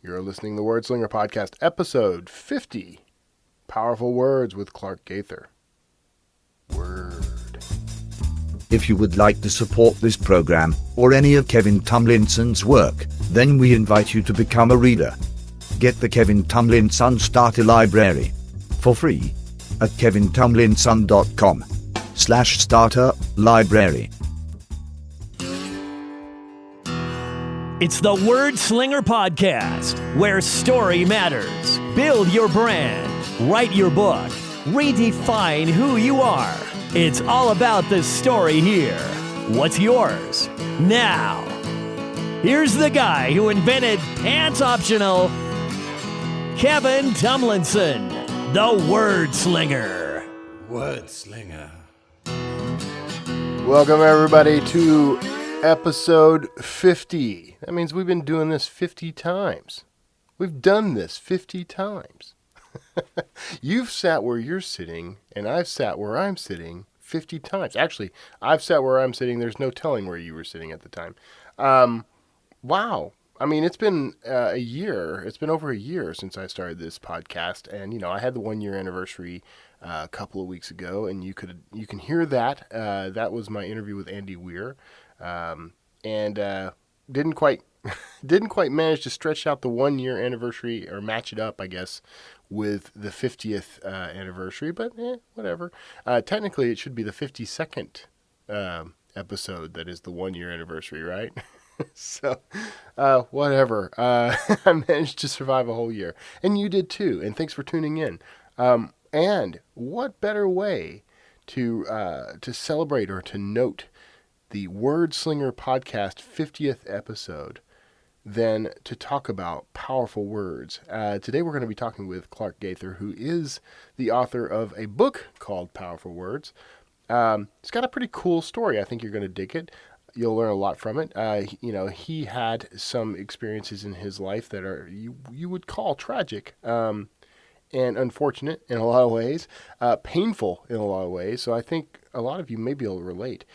You're listening to the Word Slinger Podcast, episode 50, Powerful Words with Clark Gaither. Word. If you would like to support this program, or any of Kevin Tomlinson's work, then we invite you to become a reader. Get the Kevin Tomlinson Starter Library for free at kevintomlinson.com/starter library. It's the Word Slinger Podcast, where story matters. Build your brand, write your book, redefine who you are. It's all about the story here. What's yours? Now, here's the guy who invented Pants Optional, Kevin Tomlinson, the Word Slinger. Word Slinger. Welcome, everybody, to episode 50. That means we've been doing this 50 times. We've done this 50 times. You've sat where you're sitting, and I've sat where I'm sitting 50 times. Actually, I've sat where I'm sitting. There's no telling where you were sitting at the time. Wow. I mean, it's been a year. It's been over a year since I started this podcast. And, I had the 1-year anniversary a couple of weeks ago, and you can hear that. That was my interview with Andy Weir. And didn't quite manage to stretch out the 1-year anniversary or match it up, I guess, with the 50th anniversary, but whatever. Technically, it should be the 52nd episode that is the 1-year anniversary, right? So, whatever. I managed to survive a whole year, and you did too. And thanks for tuning in. And what better way to celebrate or to note the Word Slinger Podcast 50th episode than to talk about powerful words. Today we're going to be talking with Clark Gaither, who is the author of a book called Powerful Words. It's got a pretty cool story. I think you're going to dig it. You'll learn a lot from it. He had some experiences in his life that are you would call tragic and unfortunate in a lot of ways, painful in a lot of ways. So I think a lot of you may be able to relate.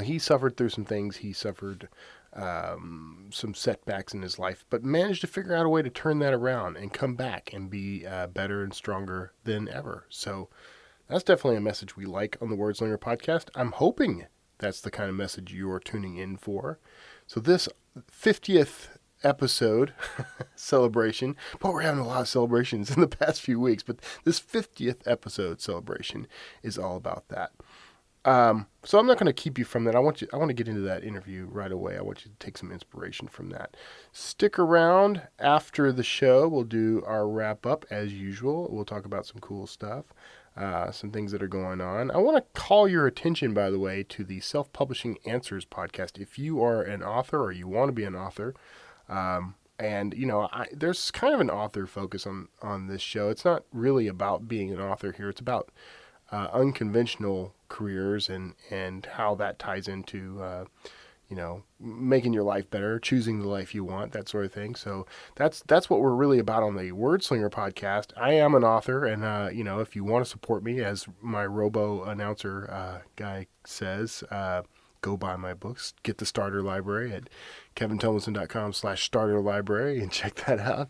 He suffered through some things. He suffered some setbacks in his life, but managed to figure out a way to turn that around and come back and be better and stronger than ever. So that's definitely a message we like on the Word Slinger Podcast. I'm hoping that's the kind of message you're tuning in for. So this 50th episode celebration, but we're having a lot of celebrations in the past few weeks, but this 50th episode celebration is all about that. So I'm not going to keep you from that. I want to get into that interview right away. I want you to take some inspiration from that. Stick around after the show. We'll do our wrap up as usual. We'll talk about some cool stuff, some things that are going on. I want to call your attention, by the way, to the Self-Publishing Answers podcast. If you are an author or you want to be an author, there's kind of an author focus on this show. It's not really about being an author here. It's about unconventional careers and how that ties into, making your life better, choosing the life you want, that sort of thing. So that's what we're really about on the Word Slinger Podcast. I am an author, and, if you want to support me, as my robo-announcer guy says, go buy my books. Get the starter library at kevintomlinson.com/starter library and check that out.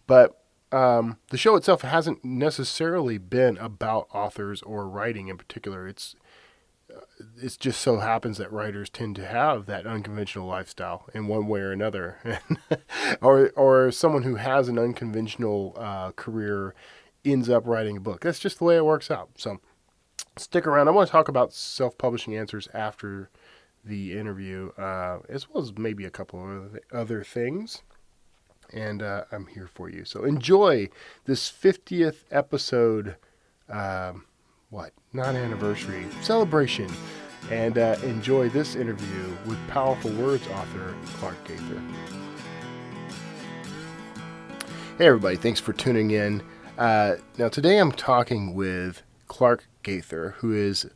But the show itself hasn't necessarily been about authors or writing in particular. It's just so happens that writers tend to have that unconventional lifestyle in one way or another, or someone who has an unconventional career ends up writing a book. That's just the way it works out. So stick around. I want to talk about Self-Publishing Answers after the interview, as well as maybe a couple of other things. And I'm here for you. So enjoy this 50th episode, not anniversary, celebration. And enjoy this interview with Powerful Words author Clark Gaither. Hey everybody, thanks for tuning in. Now today I'm talking with Clark Gaither, who is,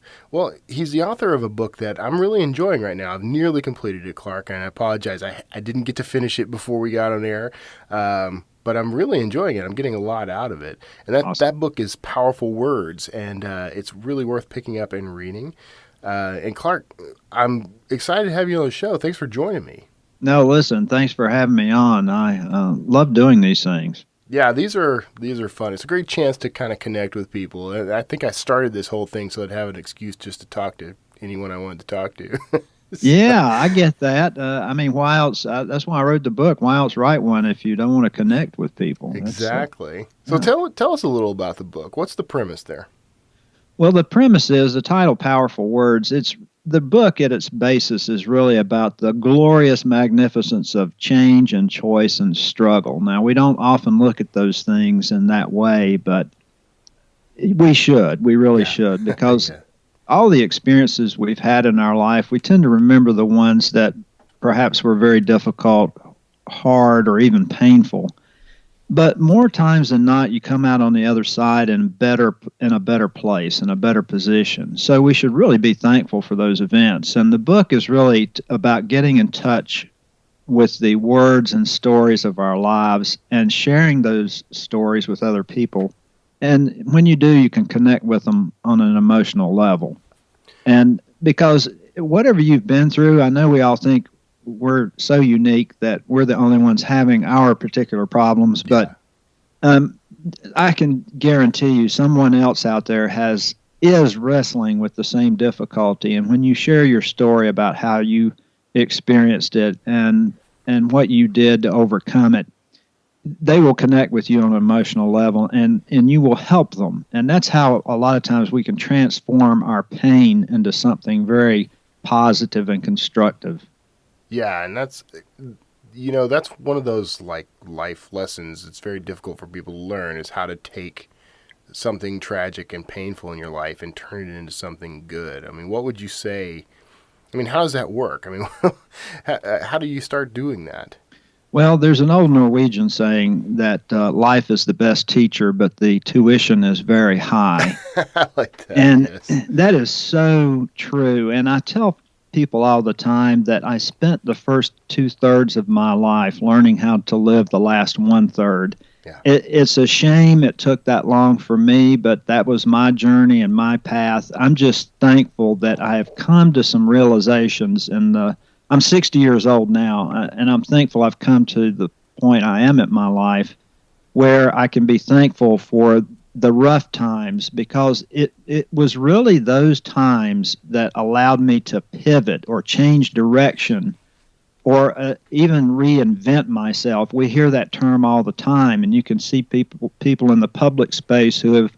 he's the author of a book that I'm really enjoying right now. I've nearly completed it, Clark, and I apologize. I didn't get to finish it before we got on air, but I'm really enjoying it. I'm getting a lot out of it. And that book is Powerful Words, and it's really worth picking up and reading. And Clark, I'm excited to have you on the show. Thanks for joining me. No, listen, thanks for having me on. I love doing these things. Yeah, these are fun. It's a great chance to kind of connect with people. I think I started this whole thing so I'd have an excuse just to talk to anyone I wanted to talk to. Yeah, I get that. I mean, why else? That's why I wrote the book. Why else write one if you don't want to connect with people? Exactly. So yeah. tell us a little about the book. What's the premise there? Well, the premise is the title, Powerful Words. It's the book at its basis is really about the glorious magnificence of change and choice and struggle. Now, we don't often look at those things in that way, but we should. We really should, because Yeah. all the experiences we've had in our life, we tend to remember the ones that perhaps were very difficult, hard, or even painful. But more times than not, you come out on the other side in a better place, in a better position. So we should really be thankful for those events. And the book is really about getting in touch with the words and stories of our lives and sharing those stories with other people. And when you do, you can connect with them on an emotional level. And because whatever you've been through, I know we all think we're so unique that we're the only ones having our particular problems, but I can guarantee you someone else out there is wrestling with the same difficulty. And when you share your story about how you experienced it and what you did to overcome it, they will connect with you on an emotional level, and you will help them. And that's how a lot of times we can transform our pain into something very positive and constructive. Yeah, and that's one of those like life lessons. It's very difficult for people to learn is how to take something tragic and painful in your life and turn it into something good. I mean, what would you say? I mean, how does that work? I mean, how do you start doing that? Well, there's an old Norwegian saying that life is the best teacher, but the tuition is very high. I like that. And yes. that is so true. And I tell people all the time that I spent the first 2/3 of my life learning how to live the last 1/3. Yeah. It's a shame it took that long for me, but that was my journey and my path. I'm just thankful that I have come to some realizations I'm 60 years old now, and I'm thankful I've come to the point I am at my life where I can be thankful for the rough times, because it was really those times that allowed me to pivot or change direction or even reinvent myself. We hear that term all the time, and you can see people in the public space who have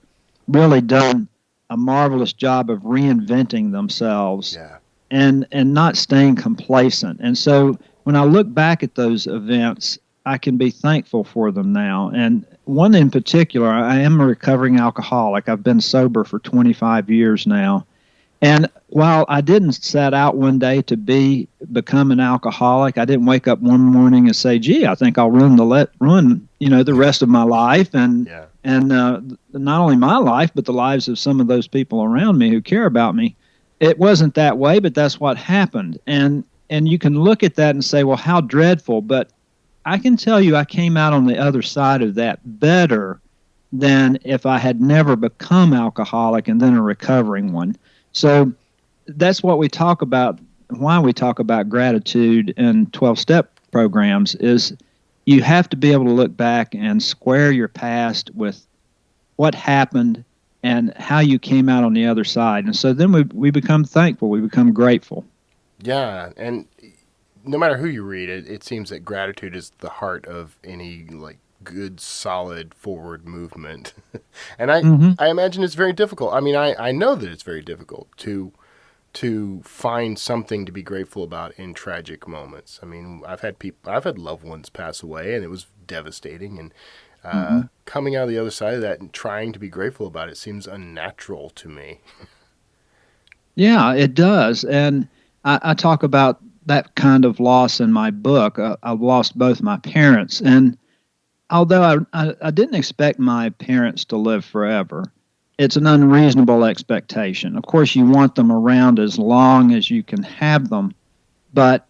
really done a marvelous job of reinventing themselves. Yeah. And not staying complacent. And so when I look back at those events, I can be thankful for them now. And one in particular, I am a recovering alcoholic. I've been sober for 25 years now. And while I didn't set out one day to become an alcoholic, I didn't wake up one morning and say, "Gee, I think I'll ruin the rest of my life and not only my life, but the lives of some of those people around me who care about me." It wasn't that way, but that's what happened. And you can look at that and say, well, how dreadful. But I can tell you I came out on the other side of that better than if I had never become alcoholic and then a recovering one. So that's what we talk about, why we talk about gratitude and 12-step programs, is you have to be able to look back and square your past with what happened and how you came out on the other side. And so then we become thankful, we become grateful. Yeah, and no matter who you read, it seems that gratitude is the heart of any like good, solid forward movement. And I imagine it's very difficult. I mean, I know that it's very difficult to find something to be grateful about in tragic moments. I mean, I've had loved ones pass away, and it was devastating. And coming out of the other side of that and trying to be grateful about it seems unnatural to me. Yeah, it does. And I talk about that kind of loss in my book. I've lost both my parents. And although I didn't expect my parents to live forever, it's an unreasonable expectation. Of course, you want them around as long as you can have them, but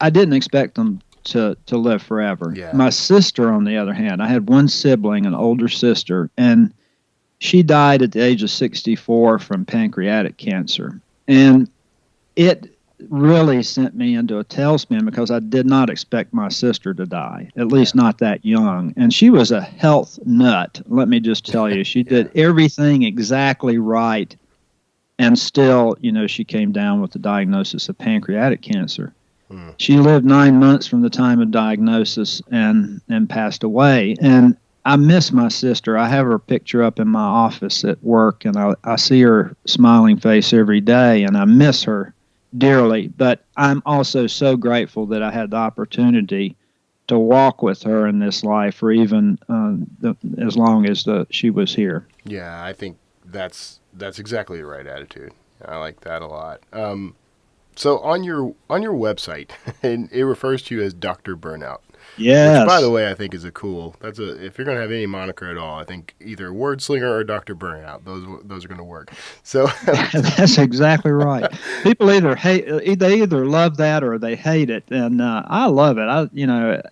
I didn't expect them to live forever. Yeah. My sister, on the other hand, I had one sibling, an older sister, and she died at the age of 64 from pancreatic cancer. And it really sent me into a tailspin because I did not expect my sister to die, at least not that young. And she was a health nut. Let me just tell you, she did everything exactly right. And still, she came down with the diagnosis of pancreatic cancer. She lived 9 months from the time of diagnosis and passed away. And I miss my sister. I have her picture up in my office at work, and I see her smiling face every day, and I miss her dearly. But I'm also so grateful that I had the opportunity to walk with her in this life for even as long as she was here. Yeah, I think that's exactly the right attitude. I like that a lot. So on your website, and it refers to you as Dr. Burnout. Yes. Which, by the way, I think is if you're going to have any moniker at all, I think either Word Slinger or Dr. Burnout. Those are going to work. So that's exactly right. People they either love that or they hate it, and I love it.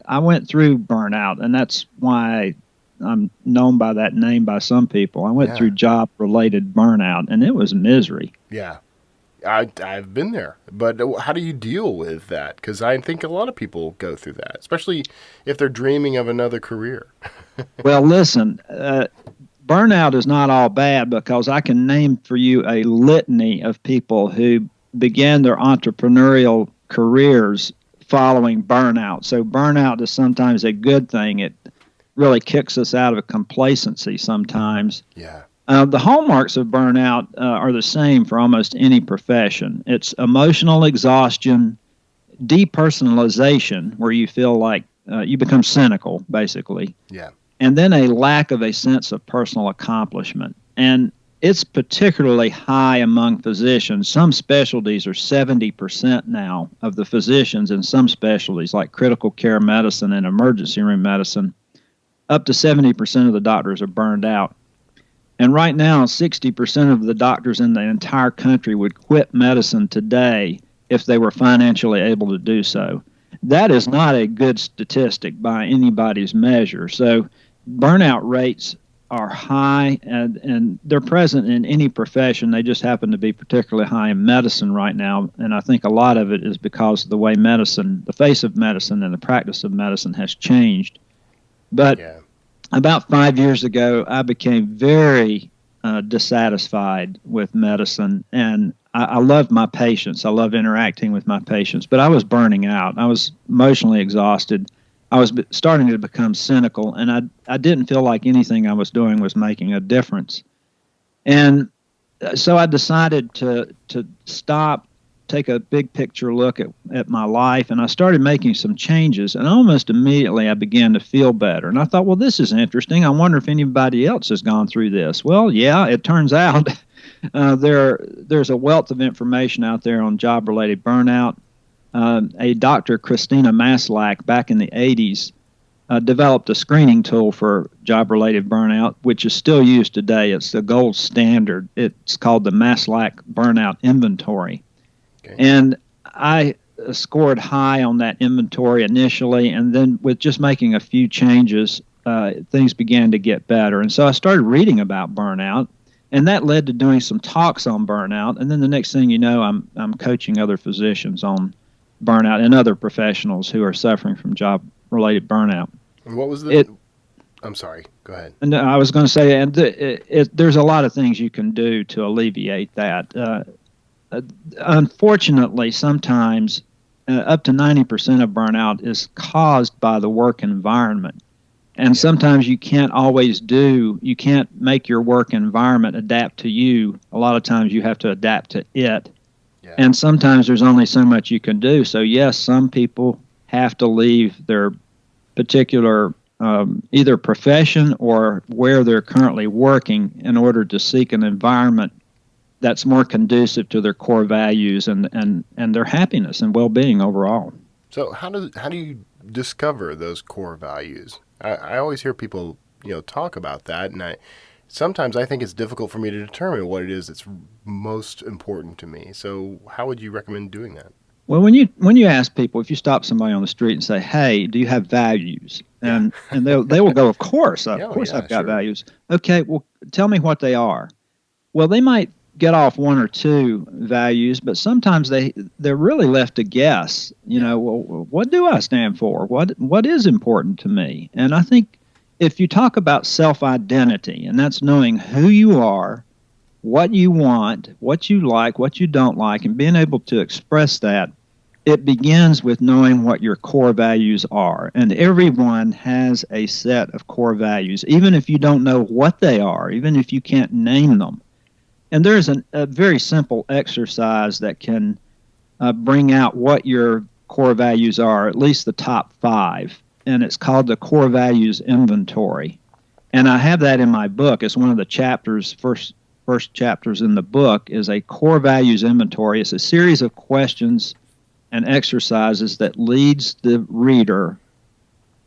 I went through burnout, and that's why I'm known by that name by some people. I went through job-related burnout, and it was misery. Yeah. I've been there, but how do you deal with that? Because I think a lot of people go through that, especially if they're dreaming of another career. Well, listen, burnout is not all bad, because I can name for you a litany of people who began their entrepreneurial careers following burnout. So burnout is sometimes a good thing. It really kicks us out of complacency sometimes. Yeah. The hallmarks of burnout are the same for almost any profession. It's emotional exhaustion, depersonalization, where you feel like you become cynical, basically. Yeah. And then a lack of a sense of personal accomplishment. And it's particularly high among physicians. Some specialties are 70% now of the physicians in some specialties, like critical care medicine and emergency room medicine. Up to 70% of the doctors are burned out. And right now, 60% of the doctors in the entire country would quit medicine today if they were financially able to do so. That is not a good statistic by anybody's measure. So burnout rates are high, and they're present in any profession. They just happen to be particularly high in medicine right now. And I think a lot of it is because of the way medicine, the face of medicine and the practice of medicine has changed. But about 5 years ago, I became very dissatisfied with medicine, and I love my patients. I love interacting with my patients, but I was burning out. I was emotionally exhausted. I was starting to become cynical, and I didn't feel like anything I was doing was making a difference. And so I decided to stop, take a big picture look at my life, and I started making some changes, and almost immediately I began to feel better. And I thought, well, this is interesting. I wonder if anybody else has gone through this. Well, yeah, it turns out there's a wealth of information out there on job-related burnout. A Dr. Christina Maslach back in the 80s developed a screening tool for job-related burnout, which is still used today. It's the gold standard. It's called the Maslach Burnout Inventory. Okay. And I scored high on that inventory initially, and then with just making a few changes, things began to get better. And so I started reading about burnout, and that led to doing some talks on burnout. And then the next thing you know, I'm coaching other physicians on burnout and other professionals who are suffering from job-related burnout. And what was the... I'm sorry. Go ahead. And I was going to say, and there's a lot of things you can do to alleviate that. Unfortunately, sometimes up to 90% of burnout is caused by the work environment. And sometimes you can't make your work environment adapt to you. A lot of times you have to adapt to it. Yeah. And sometimes there's only so much you can do. So yes, some people have to leave their particular either profession or where they're currently working in order to seek an environment that's more conducive to their core values and their happiness and well-being overall. So how do you discover those core values? I always hear people talk about that, and sometimes I think it's difficult for me to determine what it is that's most important to me. So how would you recommend doing that? Well, when you ask people, if you stop somebody on the street and say, "Hey, do you have values?" and they will go, "Of course, I've got values." Okay, well, tell me what they are. Well, they might get off one or two values, but sometimes they're really left to guess. Well, what do I stand for? What is important to me? And I think if you talk about self-identity, and that's knowing who you are, what you want, what you like, what you don't like, and being able to express that, it begins with knowing what your core values are. And everyone has a set of core values, even if you don't know what they are, even if you can't name them. And there's a very simple exercise that can bring out what your core values are, at least the top 5. And it's called the Core Values Inventory. And I have that in my book. It's one of the chapters, first chapters in the book is a Core Values Inventory. It's a series of questions and exercises that leads the reader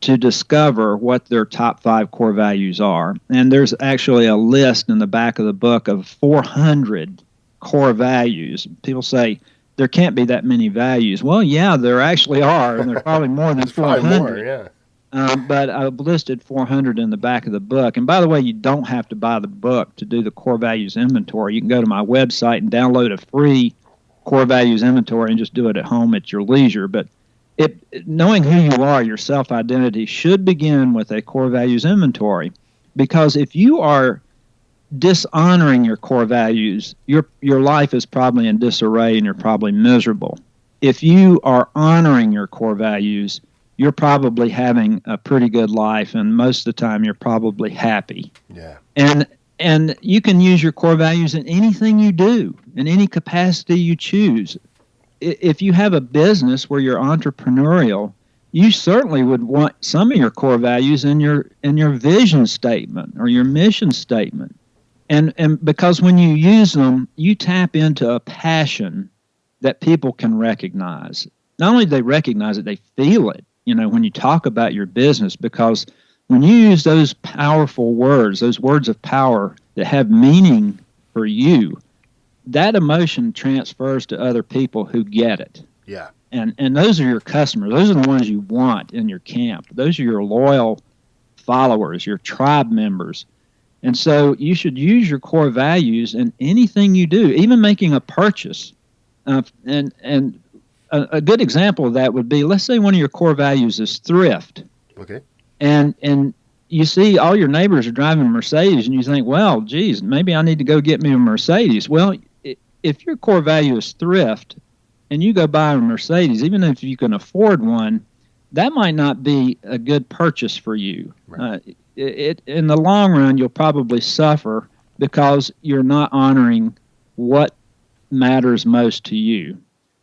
to discover what their top 5 core values are. And there's actually a list in the back of the book of 400 core values. People say there can't be that many values. Well, yeah, there actually are, and there's probably more than 400. Probably more, yeah. But I've listed 400 in the back of the book. And by the way, you don't have to buy the book to do the core values inventory. You can go to my website and download a free core values inventory and just do it at home at your leisure. But knowing who you are, your self-identity, should begin with a core values inventory. Because if you are dishonoring your core values, your life is probably in disarray and you're probably miserable. If you are honoring your core values, you're probably having a pretty good life, and most of the time you're probably happy. Yeah. And you can use your core values in anything you do, in any capacity you choose. If you have a business where you're entrepreneurial, you certainly would want some of your core values in your vision statement or your mission statement. And because when you use them, you tap into a passion that people can recognize. Not only do they recognize it, they feel it, when you talk about your business, because when you use those powerful words, those words of power that have meaning for you, that emotion transfers to other people who get it. Yeah. And those are your customers. Those are the ones you want in your camp. Those are your loyal followers, your tribe members. And so you should use your core values in anything you do, even making a purchase. And a good example of that would be, let's say one of your core values is thrift. Okay. And you see all your neighbors are driving Mercedes, and you think, well, geez, maybe I need to go get me a Mercedes. Well, if your core value is thrift and you go buy a Mercedes, even if you can afford one, that might not be a good purchase for you. Right. In the long run, you'll probably suffer because you're not honoring what matters most to you.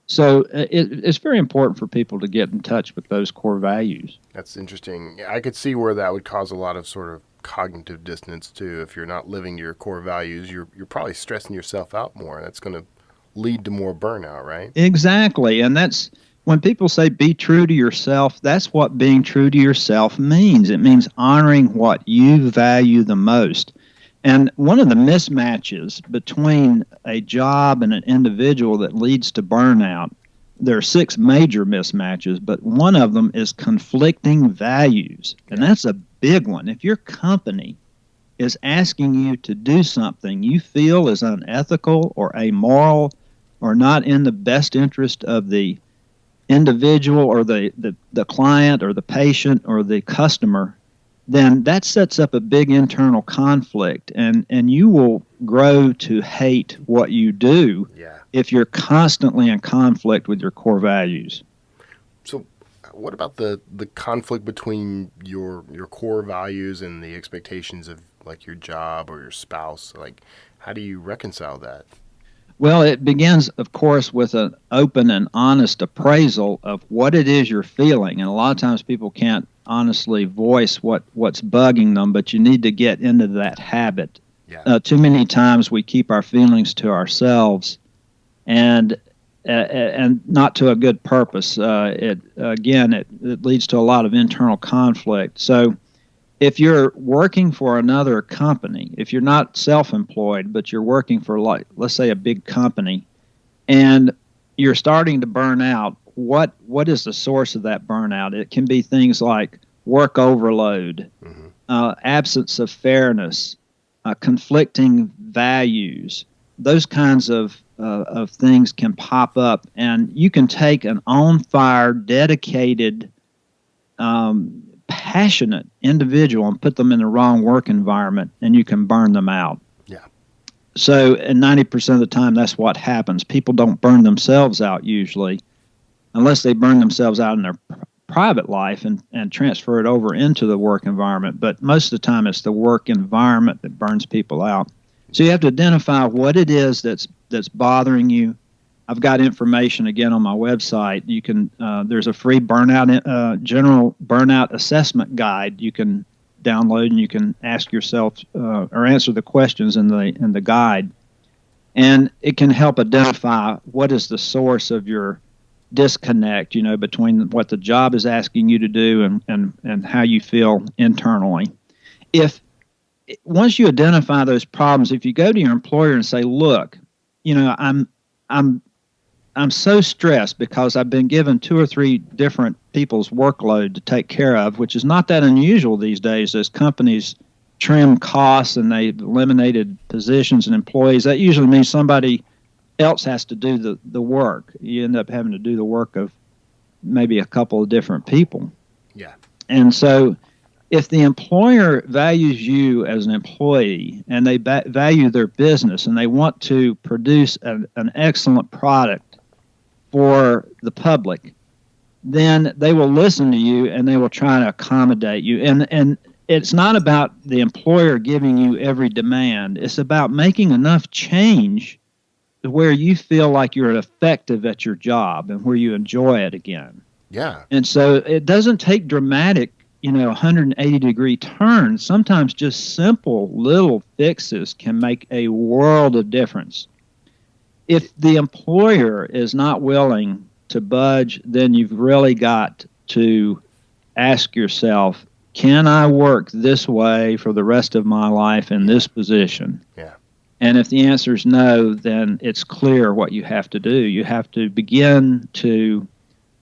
So it's very important for people to get in touch with those core values. That's interesting. I could see where that would cause a lot of sort of cognitive dissonance too. If you're not living your core values, you're probably stressing yourself out more. That's going to lead to more burnout, right? Exactly. And that's when people say be true to yourself, that's what being true to yourself means. It means honoring what you value the most. And one of the mismatches between a job and an individual that leads to burnout, there are 6 major mismatches, but one of them is conflicting values. And that's a big one. If your company is asking you to do something you feel is unethical or amoral or not in the best interest of the individual or the client or the patient or the customer, then that sets up a big internal conflict, and you will grow to hate what you do if you're constantly in conflict with your core values. So what about the conflict between your core values and the expectations of like your job or your spouse? Like, how do you reconcile that? Well, it begins, of course, with an open and honest appraisal of what it is you're feeling. And a lot of times people can't honestly voice what's bugging them, but you need to get into that habit. Yeah. Too many times we keep our feelings to ourselves, and not to a good purpose. It leads to a lot of internal conflict. So if you're working for another company, if you're not self-employed, but you're working for, like, let's say a big company, and you're starting to burn out, what is the source of that burnout? It can be things like work overload, absence of fairness, conflicting values, those kinds of things can pop up, and you can take an on-fire, dedicated, passionate individual and put them in the wrong work environment, and you can burn them out. Yeah. So, and 90% of the time, that's what happens. People don't burn themselves out usually, unless they burn themselves out in their private life and transfer it over into the work environment. But most of the time, it's the work environment that burns people out. So you have to identify what it is that's bothering you. I've got information again on my website. You can there's a free general burnout assessment guide you can download, and you can ask yourself or answer the questions in the guide, and it can help identify what is the source of your disconnect, between what the job is asking you to do and how you feel internally. Once you identify those problems, if you go to your employer and say, "Look, I'm so stressed because I've been given 2 or 3 different people's workload to take care of," which is not that unusual these days as companies trim costs and they've eliminated positions and employees. That usually means somebody else has to do the work. You end up having to do the work of maybe a couple of different people. Yeah. And so if the employer values you as an employee and they value their business and they want to produce an excellent product for the public, then they will listen to you and they will try to accommodate you. And it's not about the employer giving you every demand. It's about making enough change where you feel like you're effective at your job and where you enjoy it again. Yeah. And so it doesn't take dramatic, 180-degree turns. Sometimes just simple little fixes can make a world of difference. If the employer is not willing to budge, then you've really got to ask yourself, can I work this way for the rest of my life in this position? Yeah. And if the answer is no, then it's clear what you have to do. You have to begin to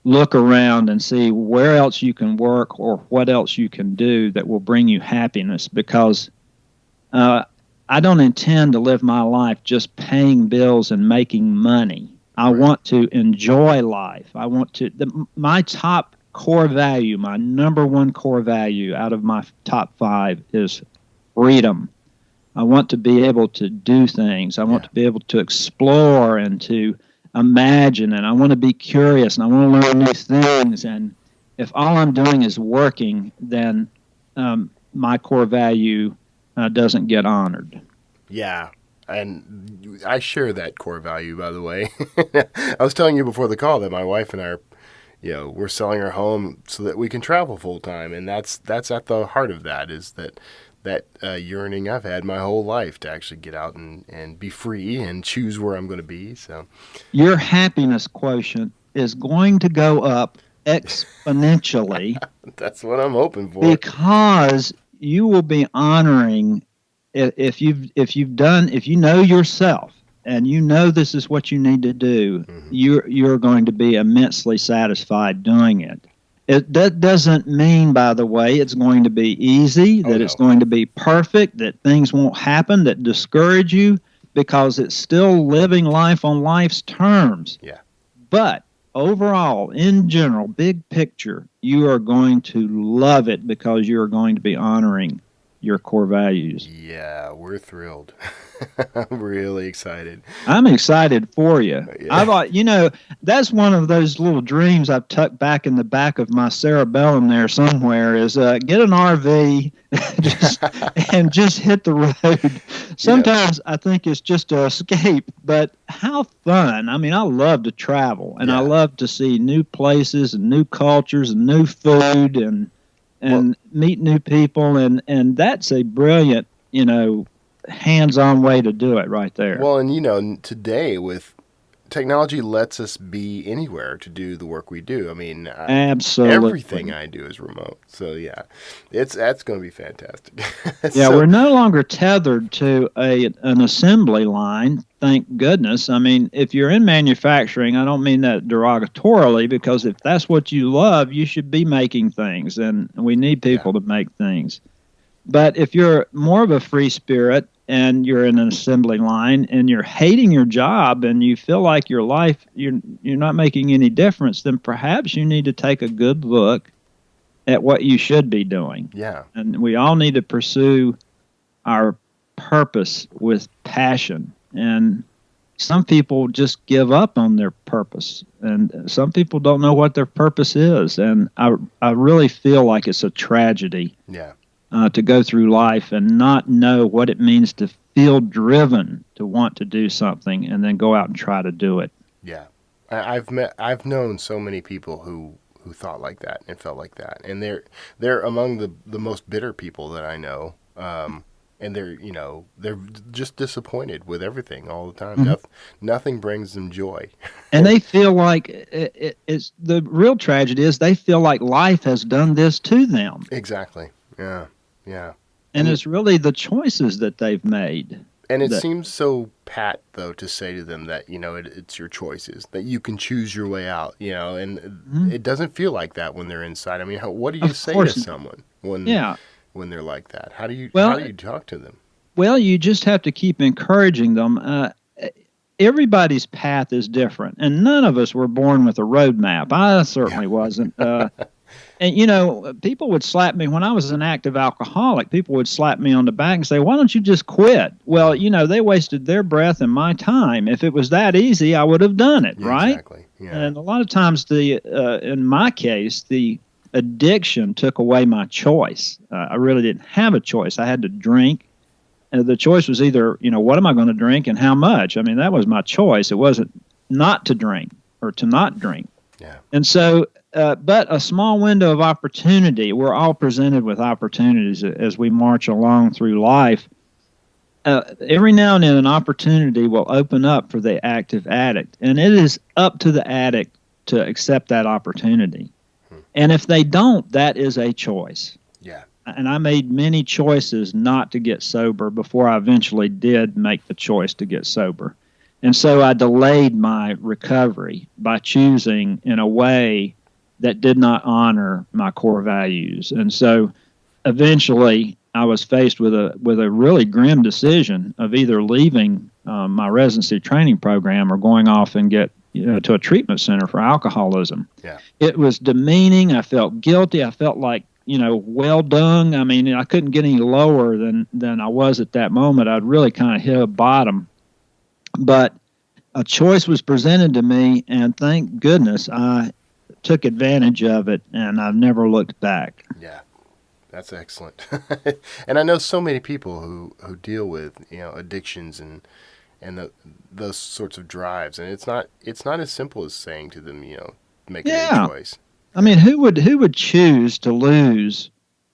look around and see where else you can work or what else you can do that will bring you happiness, because I don't intend to live my life just paying bills and making money. I want to enjoy life. I want to, my top core value, my number one core value out of my top 5 is freedom. I want to be able to do things. I want to be able to explore and to imagine, and I want to be curious, and I want to learn new things. And if all I'm doing is working, then my core value doesn't get honored. Yeah, and I share that core value, by the way. I was telling you before the call that my wife and I are, we're selling our home so that we can travel full time, and that's at the heart of that, is that yearning I've had my whole life to actually get out and be free and choose where I'm going to be. So your happiness quotient is going to go up exponentially. That's what I'm hoping for. Because you will be honoring, if you know yourself and you know this is what you need to do, you're going to be immensely satisfied doing it. That doesn't mean, by the way, it's going to be easy, that it's going to be perfect, that things won't happen that discourage you, because it's still living life on life's terms. Yeah. But overall, in general, big picture, you are going to love it because you are going to be honoring your core values. Yeah, we're thrilled. I'm really excited. I'm excited for you. Yeah. That's one of those little dreams I've tucked back in the back of my cerebellum there somewhere, is get an RV and just hit the road. Sometimes I think it's just to escape, but how fun. I mean, I love to travel, and I love to see new places and new cultures and new food and meet new people, and that's a brilliant, hands-on way to do it right there. Well, and today with technology lets us be anywhere to do the work we do. I mean, absolutely, everything I do is remote. So yeah, that's going to be fantastic. Yeah, we're no longer tethered to an assembly line. Thank goodness. I mean, if you're in manufacturing, I don't mean that derogatorily, because if that's what you love, you should be making things, and we need people to make things. But if you're more of a free spirit and you're in an assembly line and you're hating your job and you feel like your life, you're not making any difference, then perhaps you need to take a good look at what you should be doing. Yeah. And we all need to pursue our purpose with passion. And some people just give up on their purpose, and some people don't know what their purpose is. And I really feel like it's a tragedy to go through life and not know what it means to feel driven to want to do something and then go out and try to do it. Yeah. I've known so many people who thought like that and felt like that, and they're among the most bitter people that I know. And they're just disappointed with everything all the time. Mm-hmm. Nothing brings them joy. And they feel like it's the real tragedy is they feel like life has done this to them. Exactly. Yeah. Yeah. And it's really the choices that they've made. And it seems so pat, though, to say to them that, it's your choices, that you can choose your way out, and it doesn't feel like that when they're inside. I mean, what do you say to someone when they're like that? How do you talk to them? Well, you just have to keep encouraging them. Everybody's path is different, and none of us were born with a roadmap. I certainly wasn't. And, people would slap me when I was an active alcoholic. People would slap me on the back and say, why don't you just quit? Well, they wasted their breath and my time. If it was that easy, I would have done it, right? Exactly. Yeah. And a lot of times, in my case, the addiction took away my choice. I really didn't have a choice. I had to drink. And the choice was either, what am I going to drink and how much? I mean, that was my choice. It wasn't not to drink or to not drink. Yeah. And so, but a small window of opportunity, we're all presented with opportunities as we march along through life. Every now and then an opportunity will open up for the active addict, and it is up to the addict to accept that opportunity. And if they don't, that is a choice. Yeah. And I made many choices not to get sober before I eventually did make the choice to get sober. And so I delayed my recovery by choosing in a way that did not honor my core values. And so eventually I was faced with a really grim decision of either leaving my residency training program or going off and get to a treatment center for alcoholism. Yeah. It was demeaning. I felt guilty. I felt like, well done. I mean, I couldn't get any lower than I was at that moment. I'd really kind of hit a bottom. But a choice was presented to me, and thank goodness I took advantage of it, and I've never looked back. Yeah. That's excellent. And I know so many people who deal with, addictions and those sorts of drives, and it's not as simple as saying to them, make a choice. I mean, who would choose to lose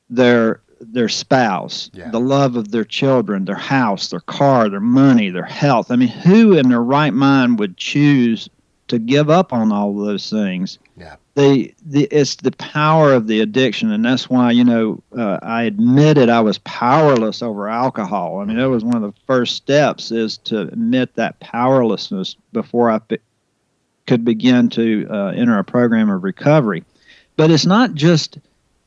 their spouse, the love of their children, their house, their car, their money, their health? I mean, who in their right mind would choose to give up on all of those things? Yeah. It's the power of the addiction, and that's why I admitted I was powerless over alcohol. I mean, that was one of the first steps, is to admit that powerlessness before I could begin to enter a program of recovery. But it's not just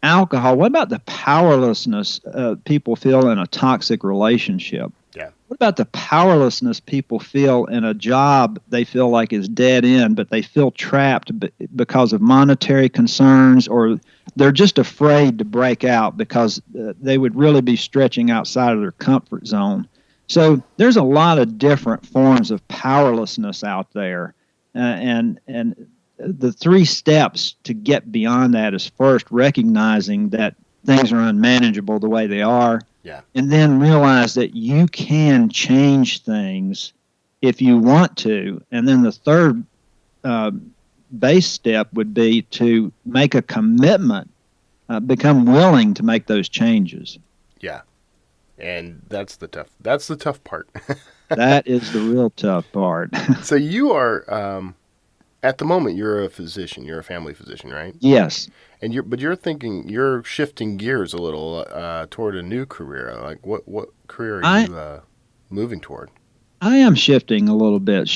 alcohol. What about the powerlessness people feel in a toxic relationship? Yeah. What about the powerlessness people feel in a job they feel like is dead end, but they feel trapped because of monetary concerns, or they're just afraid to break out because they would really be stretching outside of their comfort zone? So there's a lot of different forms of powerlessness out there. And the 3 steps to get beyond that is first recognizing that things are unmanageable the way they are. Yeah. And then realize that you can change things if you want to. And then the third base step would be to make a commitment, become willing to make those changes. Yeah. And that's the tough part. That is the real tough part. So you are, at the moment, you're a physician. You're a family physician, right? Yes. And you're shifting gears a little toward a new career. Like what career are you moving toward? I am shifting a little bit,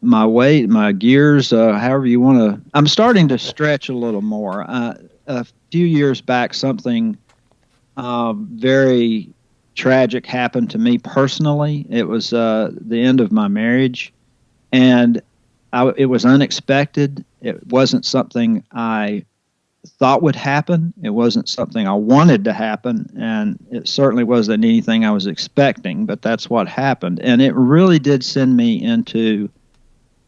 my gears, however you want to. I'm starting to stretch a little more. A few years back, something very tragic happened to me personally. It was the end of my marriage, and it was unexpected. It wasn't something I thought would happen. It wasn't something I wanted to happen, and it certainly wasn't anything I was expecting, but that's what happened. And it really did send me into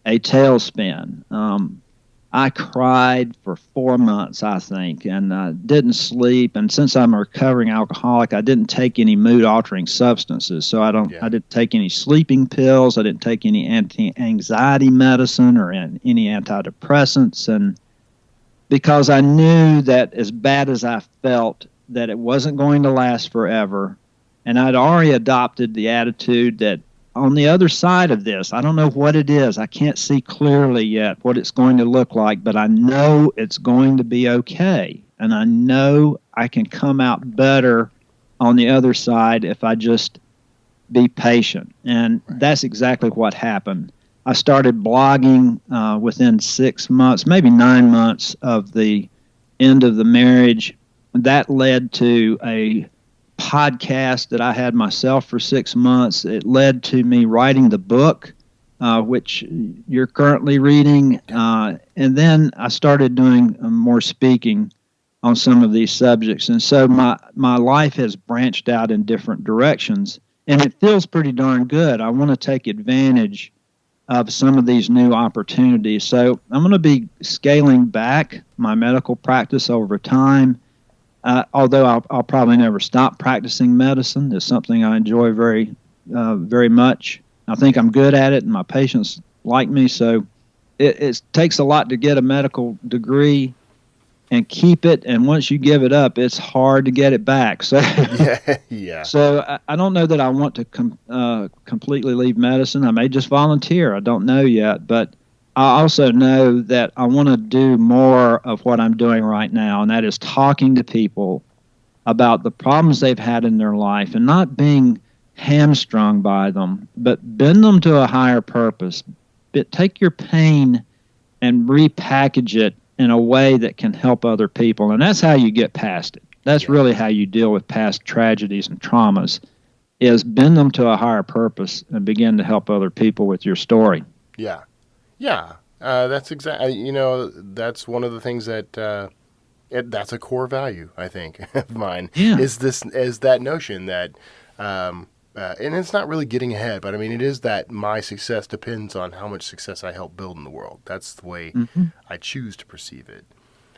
a tailspin. I cried for 4 months, I think, and didn't sleep. And since I'm a recovering alcoholic, I didn't take any mood-altering substances. So I didn't take any sleeping pills. I didn't take any anti-anxiety medicine or any antidepressants. And because I knew that as bad as I felt, that it wasn't going to last forever. And I'd already adopted the attitude that on the other side of this, I don't know what it is. I can't see clearly yet what it's going to look like, but I know it's going to be okay. And I know I can come out better on the other side if I just be patient. And that's exactly what happened. I started blogging within 6 months, maybe 9 months of the end of the marriage. That led to a podcast that I had myself for 6 months. It led to me writing the book, which you're currently reading. And then I started doing more speaking on some of these subjects. And so my life has branched out in different directions, and it feels pretty darn good. I want to take advantage of some of these new opportunities. So I'm going to be scaling back my medical practice over time. Although I'll probably never stop practicing medicine. It's something I enjoy very, very much. I think I'm good at it, and my patients like me. So it takes a lot to get a medical degree and keep it. And once you give it up, it's hard to get it back. So yeah. So I don't know that I want to completely leave medicine. I may just volunteer. I don't know yet, but I also know that I want to do more of what I'm doing right now, and that is talking to people about the problems they've had in their life and not being hamstrung by them, but bend them to a higher purpose. But take your pain and repackage it in a way that can help other people, and that's how you get past it. That's really how you deal with past tragedies and traumas, is bend them to a higher purpose and begin to help other people with your story. Yeah. Yeah, that's exactly, that's one of the things that, that's a core value, I think, of mine, is that notion that, and it's not really getting ahead, but I mean, it is that my success depends on how much success I help build in the world. That's the way I choose to perceive it.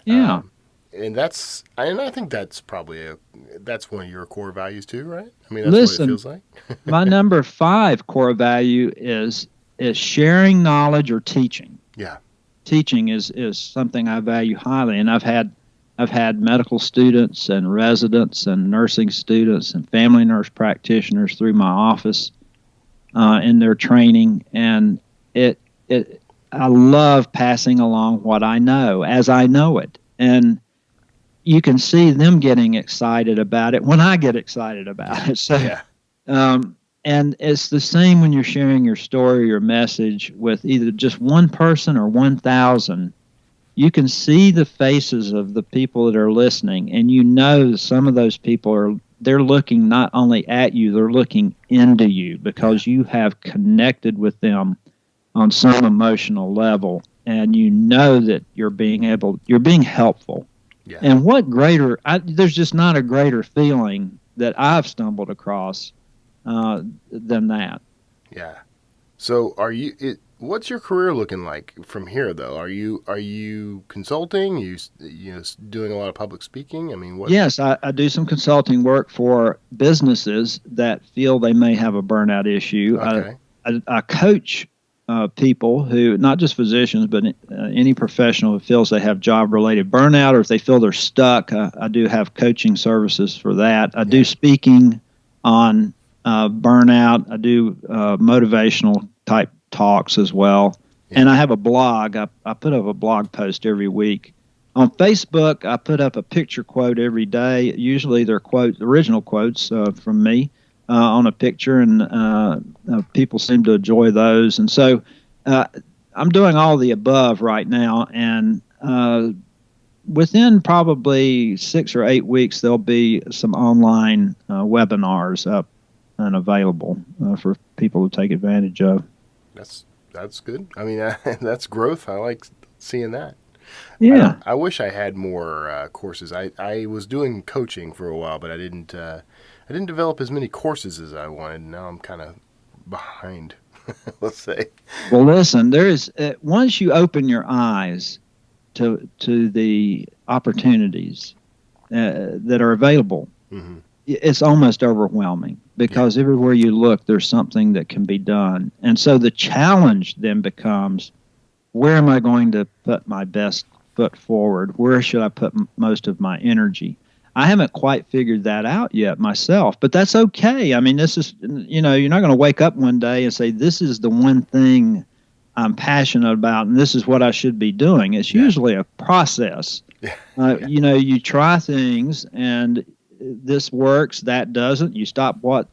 Yeah. And I think that's probably that's one of your core values too, right? I mean, that's what it feels like. My number 5 core value is sharing knowledge or teaching. Yeah. Teaching is something I value highly, and I've had medical students and residents and nursing students and family nurse practitioners through my office in their training, and I love passing along what I know as I know it, and you can see them getting excited about it when I get excited about it. So, and it's the same when you're sharing your story or your message with either just one person or 1,000. You can see the faces of the people that are listening, and you know some of those people they're looking not only at you, they're looking into you because you have connected with them on some emotional level, and you know that you're being helpful. Yeah. And what greater, there's just not a greater feeling that I've stumbled across than that. Yeah. So what's your career looking like from here though? Are you consulting? You doing a lot of public speaking? I mean, what? Yes, I do some consulting work for businesses that feel they may have a burnout issue. Okay. I coach people who, not just physicians, but any professional who feels they have job-related burnout, or if they feel they're stuck. I do have coaching services for that. I do speaking on burnout. I do motivational type talks as well. Yeah. And I have a blog. I put up a blog post every week. On Facebook, I put up a picture quote every day. Usually they're original quotes from me on a picture, and people seem to enjoy those. And so I'm doing all the above right now, and within probably 6 or 8 weeks, there'll be some online webinars up and available for people to take advantage of. That's good. I mean, that's growth. I like seeing that. Yeah. I wish I had more courses. I was doing coaching for a while, but I didn't develop as many courses as I wanted. Now I'm kind of behind, let's say. Well, listen, there is once you open your eyes to the opportunities that are available, Mm-hmm. it's almost overwhelming because everywhere you look, there's something that can be done. And so the challenge then becomes, where am I going to put my best foot forward? Where should I put most of my energy? I haven't quite figured that out yet myself, but that's okay. I mean, this is, you're not going to wake up one day and say, this is the one thing I'm passionate about and this is what I should be doing. It's usually a process. You try things and this works, that doesn't. You stop what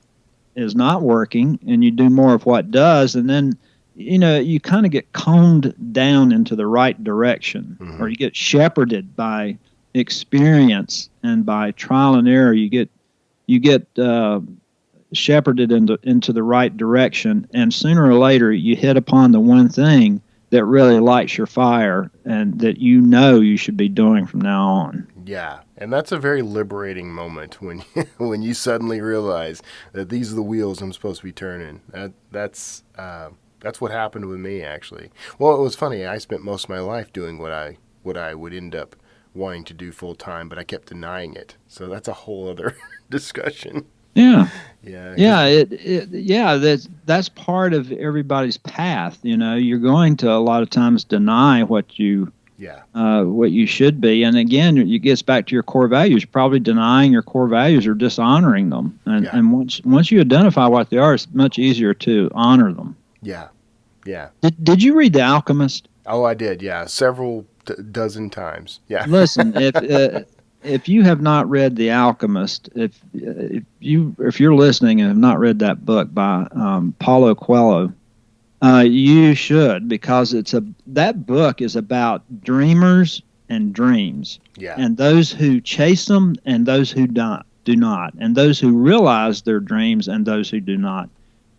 is not working and you do more of what does, and then you kind of get combed down into the right direction, or you get shepherded by experience and by trial and error. You get shepherded into the right direction, and sooner or later you hit upon the one thing that really lights your fire and that you should be doing from now on. Yeah, and that's a very liberating moment when when you suddenly realize that these are the wheels I'm supposed to be turning. That's what happened with me, actually. Well, it was funny. I spent most of my life doing what I would end up wanting to do full time, but I kept denying it. So that's a whole other discussion. Yeah. Yeah. That's part of everybody's path. You're going to a lot of times deny what you should be, and again, it gets back to your core values. You're probably denying your core values or dishonoring them, and once you identify what they are, it's much easier to honor them. Yeah. Did you read The Alchemist? Oh, I did. Yeah, several dozen times. Yeah. Listen, if you have not read The Alchemist, if you're listening and have not read that book by Paulo Coelho, you should, because that book is about dreamers and dreams, and those who chase them and those who do not, and those who realize their dreams and those who do not.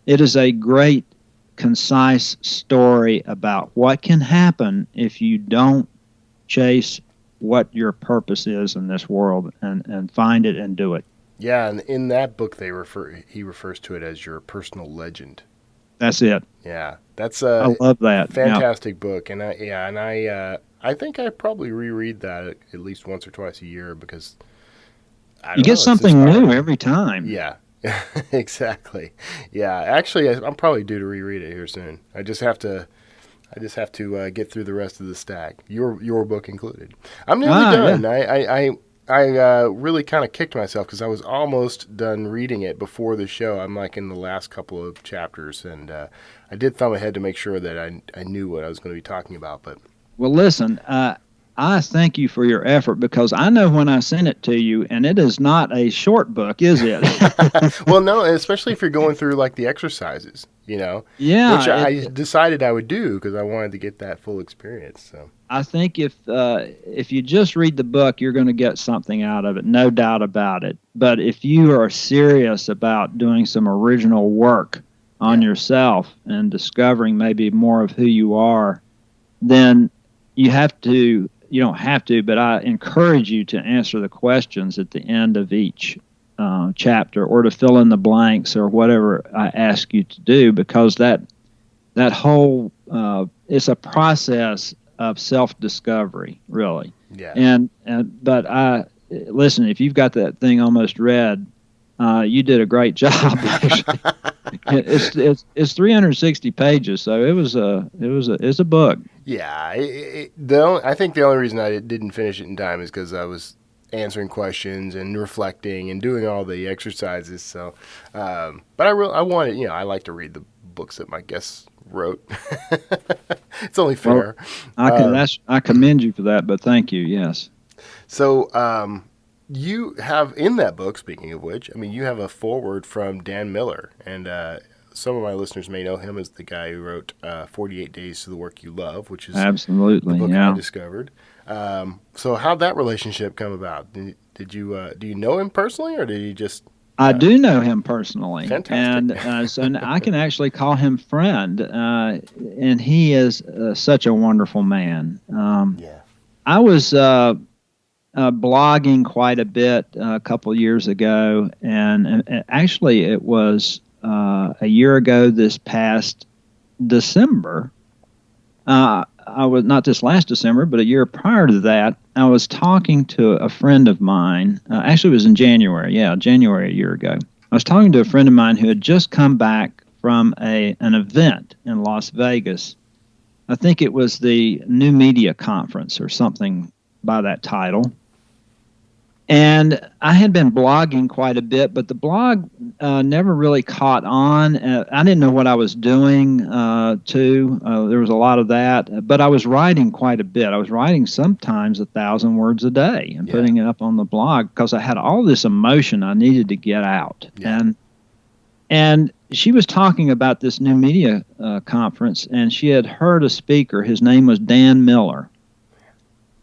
It is a great, concise story about what can happen if you don't chase what your purpose is in this world and find it and do it. Yeah, and in that book he refers to it as your personal legend. That's it. Yeah, that's I love that. Fantastic book, and I think I probably reread that at least once or twice a year because you get something new every time. Yeah. Exactly. Yeah, actually, I'm probably due to reread it here soon. I just have to get through the rest of the stack, your book included. I'm nearly done. Yeah. I really kind of kicked myself because I was almost done reading it before the show. I'm like in the last couple of chapters, and I did thumb ahead to make sure that I knew what I was going to be talking about. But well, listen, I thank you for your effort, because I know when I sent it to you, and it is not a short book, is it? Well, no, especially if you're going through like the exercises, Yeah. which I decided I would do because I wanted to get that full experience. So I think if you just read the book, you're going to get something out of it, no doubt about it. But if you are serious about doing some original work on yourself and discovering maybe more of who you are, then you don't have to, but I encourage you to answer the questions at the end of each chapter, or to fill in the blanks, or whatever I ask you to do, because that whole it's a process of self-discovery, really. Yeah. But listen, if you've got that thing almost read, you did a great job. It's 360 pages, so it's a book. Yeah, I think the only reason I didn't finish it in time is because I was answering questions and reflecting and doing all the exercises. So, but I wanted, I like to read the books that my guests wrote. It's only fair. Well, I commend you for that, but thank you. Yes. So, you have in that book, speaking of which, you have a foreword from Dan Miller, and some of my listeners may know him as the guy who wrote 48 Days to the Work You Love, which is absolutely the book I discovered. So how'd that relationship come about? Did you do you know him personally, or did he just? I do know him personally, Fantastic. and so I can actually call him friend. And he is such a wonderful man. Yeah. I was blogging quite a bit a couple years ago, and actually it was a year ago this past December. I was not this last December, but a year prior to that, I was talking to a friend of mine. Actually, it was in January. Yeah, January a year ago. I was talking to a friend of mine who had just come back from an event in Las Vegas. I think it was the New Media Conference or something by that title. And I had been blogging quite a bit, but the blog never really caught on. I didn't know what I was doing, too. There was a lot of that. But I was writing quite a bit. I was writing sometimes 1,000 words a day and putting it up on the blog because I had all this emotion I needed to get out. Yeah. And she was talking about this New Media Conference, and she had heard a speaker. His name was Dan Miller.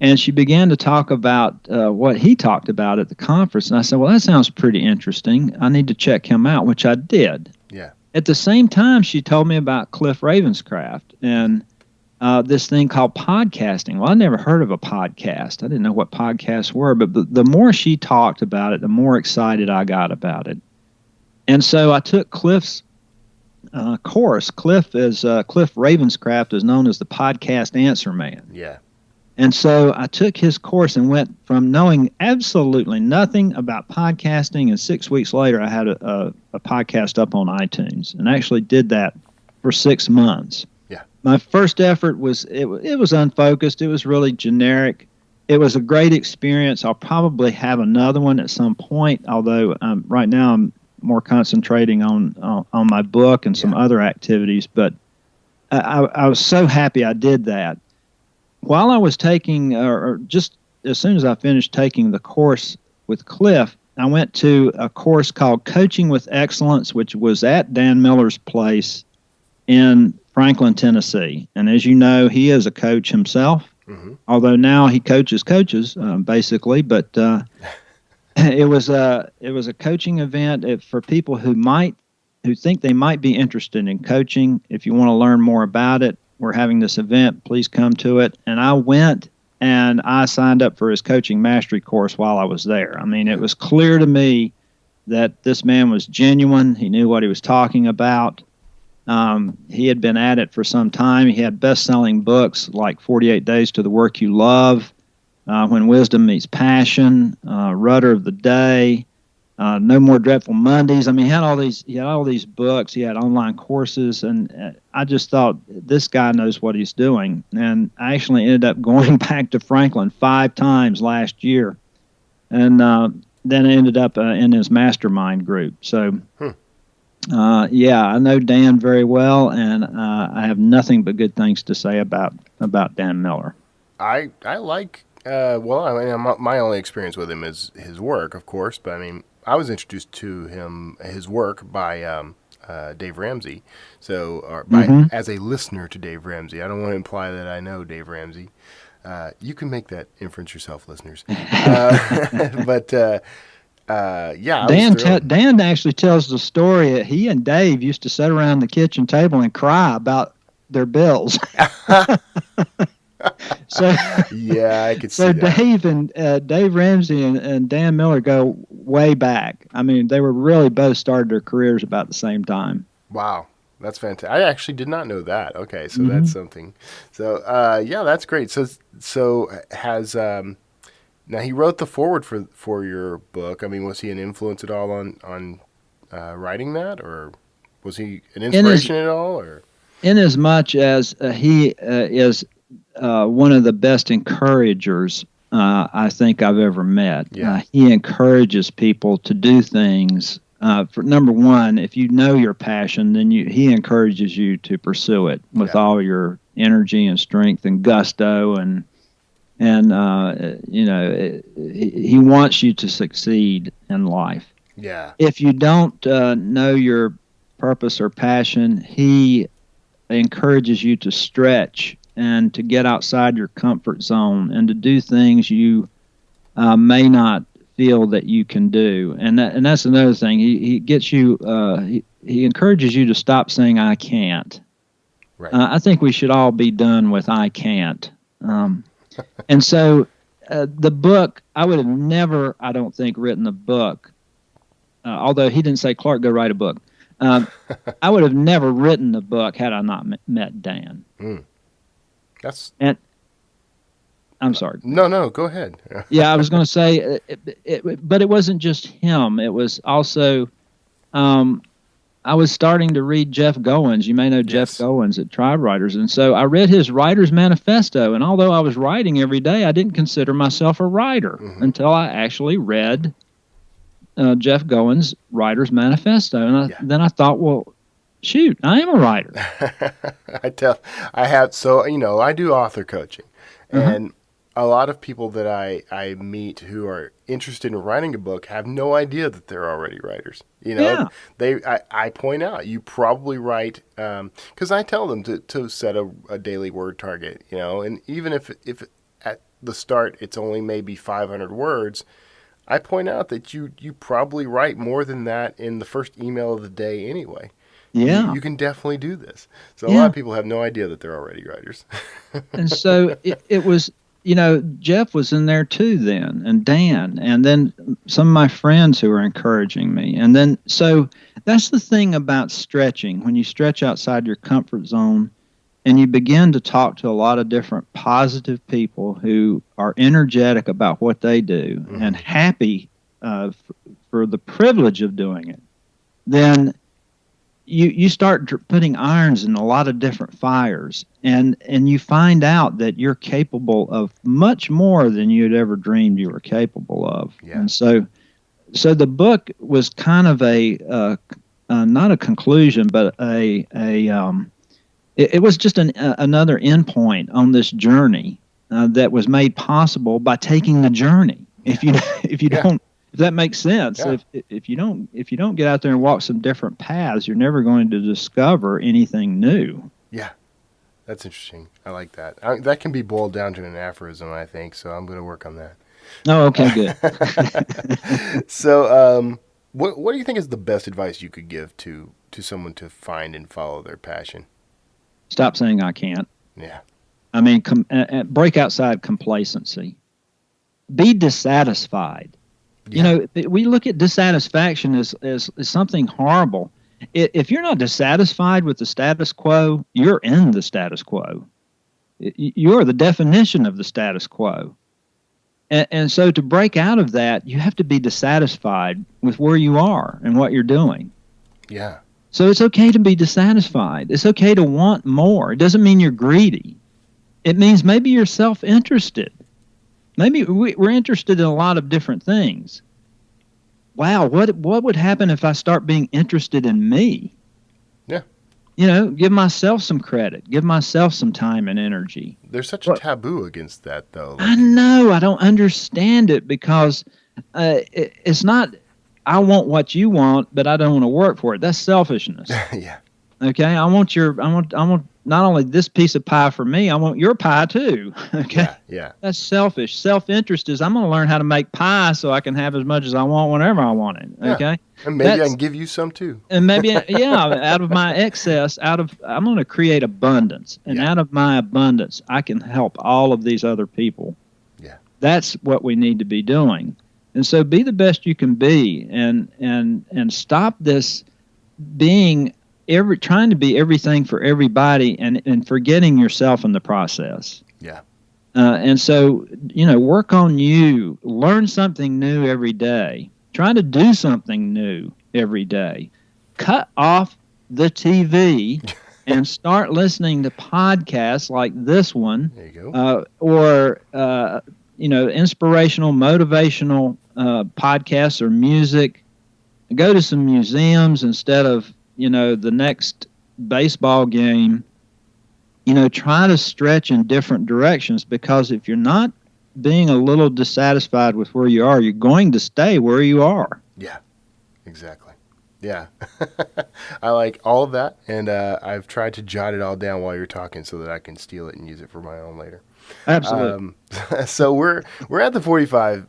And she began to talk about what he talked about at the conference. And I said, well, that sounds pretty interesting. I need to check him out, which I did. Yeah. At the same time, she told me about Cliff Ravenscraft and this thing called podcasting. Well, I never heard of a podcast. I didn't know what podcasts were. But the more she talked about it, the more excited I got about it. And so I took Cliff's course. Cliff Ravenscraft is known as the podcast answer man. Yeah. And so I took his course and went from knowing absolutely nothing about podcasting, and 6 weeks later I had a podcast up on iTunes, and actually did that for 6 months. Yeah. My first effort was it was unfocused. It was really generic. It was a great experience. I'll probably have another one at some point, although right now I'm more concentrating on my book and some other activities. But I was so happy I did that. While I was taking, or just as soon as I finished taking the course with Cliff, I went to a course called Coaching with Excellence, which was at Dan Miller's place in Franklin, Tennessee. And as you know, he is a coach himself, although now he coaches coaches, basically. But it was a coaching event for people who think they might be interested in coaching. If you want to learn more about it, we're having this event, please come to it. And I went and I signed up for his coaching mastery course while I was there. I mean, it was clear to me that this man was genuine. He knew what he was talking about. He had been at it for some time. He had best-selling books like 48 Days to the Work You Love, When Wisdom Meets Passion, Rudder of the Day, No More Dreadful Mondays. I mean, he had all these books. He had online courses, and I just thought, this guy knows what he's doing. And I actually ended up going back to Franklin 5 times last year, and then I ended up in his mastermind group. So, I know Dan very well, and I have nothing but good things to say about Dan Miller. I like. My only experience with him is his work, of course. But I mean, I was introduced to his work by Dave Ramsey, as a listener to Dave Ramsey. I don't want to imply that I know Dave Ramsey. You can make that inference yourself, listeners. Dan actually tells the story that he and Dave used to sit around the kitchen table and cry about their bills. I could see that. Dave Ramsey and Dan Miller go way back. I mean, they were really both started their careers about the same time. Wow, that's fantastic. I actually did not know that. Okay, so that's something. So that's great. So has now he wrote the foreword for your book. I mean, was he an influence at all on writing that, or was he an inspiration at all, or? In as much as he is one of the best encouragers I think I've ever met. Yeah. He encourages people to do things. For number one, if you know your passion, then he encourages you to pursue it with all your energy and strength and gusto, and he wants you to succeed in life. Yeah. If you don't know your purpose or passion, he encourages you to stretch and to get outside your comfort zone and to do things you may not feel that you can do. And that's another thing. He gets you, he encourages you to stop saying, I can't. Right. I think we should all be done with I can't. And so the book, I would have never, I don't think, written the book, although he didn't say, Clark, go write a book. I would have never written the book had I not met Dan. And I'm sorry. No, go ahead. Yeah, I was going to say, but it wasn't just him. It was also, I was starting to read Jeff Goins. You may know Jeff Goins at Tribe Writers. And so I read his Writer's Manifesto. And although I was writing every day, I didn't consider myself a writer until I actually read Jeff Goins' Writer's Manifesto. And then I thought, well, shoot, I am a writer. I do author coaching. And a lot of people that I meet who are interested in writing a book have no idea that they're already writers. I point out, you probably write, because I tell them to set a daily word target, and even if at the start it's only maybe 500 words, I point out that you probably write more than that in the first email of the day anyway. Yeah. You can definitely do this. So a lot of people have no idea that they're already writers. And so it was, Jeff was in there too then, and Dan, and then some of my friends who were encouraging me. And then, so that's the thing about stretching. When you stretch outside your comfort zone and you begin to talk to a lot of different positive people who are energetic about what they do and happy for the privilege of doing it, then you start putting irons in a lot of different fires, and you find out that you're capable of much more than you'd ever dreamed you were capable of. Yeah. And so the book was kind of a not a conclusion, but it was just another endpoint on this journey that was made possible by taking the journey. If you don't. If that makes sense, if you don't get out there and walk some different paths, you're never going to discover anything new. Yeah, that's interesting. I like that. That can be boiled down to an aphorism, I think. So I'm going to work on that. Oh, okay, good. So, what do you think is the best advice you could give to someone to find and follow their passion? Stop saying I can't. Yeah. I mean, break outside complacency. Be dissatisfied. Yeah. We look at dissatisfaction as something horrible. If you're not dissatisfied with the status quo, you're in the status quo. You're the definition of the status quo. And so to break out of that, you have to be dissatisfied with where you are and what you're doing. Yeah. So it's okay to be dissatisfied. It's okay to want more. It doesn't mean you're greedy. It means maybe you're self-interested. Maybe we're interested in a lot of different things. Wow, what would happen if I start being interested in me? Yeah. Give myself some credit. Give myself some time and energy. There's such a taboo against that, though. I know. I don't understand it because it's not, I want what you want, but I don't want to work for it. That's selfishness. Yeah. Okay? I want not only this piece of pie for me, I want your pie too. Okay? Yeah. That's selfish. Self-interest is I'm going to learn how to make pie so I can have as much as I want whenever I want it. Okay? Yeah. And maybe I can give you some too. And maybe, out of my excess, I'm going to create abundance. And out of my abundance, I can help all of these other people. Yeah. That's what we need to be doing. And so be the best you can be and stop this being trying to be everything for everybody and forgetting yourself in the process. Yeah. And so, work on you. Learn something new every day. Try to do something new every day. Cut off the TV and start listening to podcasts like this one. There you go. Or inspirational, motivational podcasts or music. Go to some museums instead of the next baseball game. Try to stretch in different directions, because if you're not being a little dissatisfied with where you are, you're going to stay where you are. Yeah, exactly. Yeah. I like all of that, and I've tried to jot it all down while you're talking so that I can steal it and use it for my own later. Absolutely. So we're at the 45